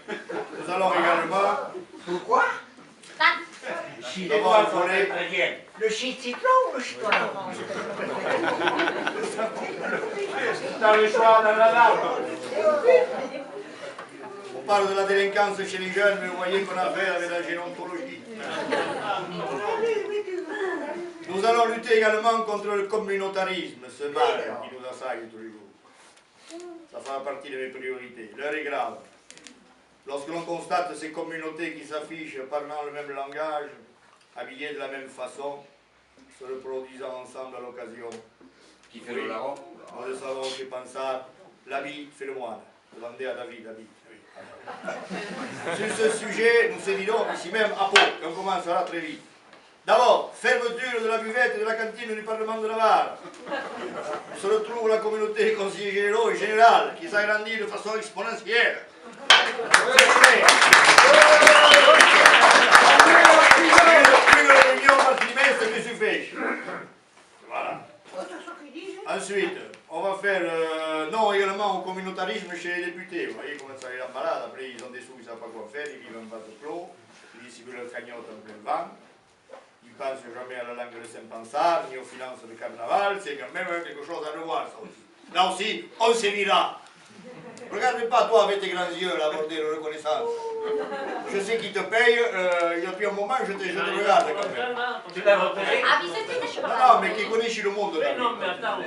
Nous allons également... Pourquoi? D'abord, il faudrait... Le citron ou le chocolat? Dans le choix, dans la lame. On parle de la délinquance chez les jeunes, mais vous voyez qu'on a affaire avec la gérontologie. Nous allons lutter également contre le communautarisme, ce mal qui nous assaille tous les jours. Ça fera partie de mes priorités. L'heure est grave. Lorsque l'on constate ces communautés qui s'affichent parlant le même langage, habillées de la même façon, se reproduisant ensemble à l'occasion. Qui fait le larron? Nous le savons chez Pansard, l'habit fait le moine. Demandez à David, l'habit. Sur ce sujet, nous sévidons ici même à Pau, et on commencera très vite. D'abord, fermeture de la buvette et de la cantine du Parlement de Navarre. Se retrouve la communauté des conseillers généraux et générales qui s'agrandit de façon exponentielle. Une réunion par trimestre que suffit. Voilà. Ensuite, on va faire non également au communautarisme chez les députés. Vous voyez comment ça les rend malades. Après, ils ont des sous, ils ne savent pas quoi faire, ils vivent en vase clos, ils dissimulent leur cagnotte en plein vent. Ils ne pensent jamais à la langue de Saint-Pansard, ni aux finances de carnaval. C'est quand même quelque chose à revoir, ça aussi. Là aussi, on sévira. Regarde pas toi avec tes grands yeux là, pour dire reconnaissance. Je sais qui te paye, depuis un moment je te regarde quand même. Tu l'as repéré? Ah, vi siete Non, mais qui connaît le monde. Non, mais attends,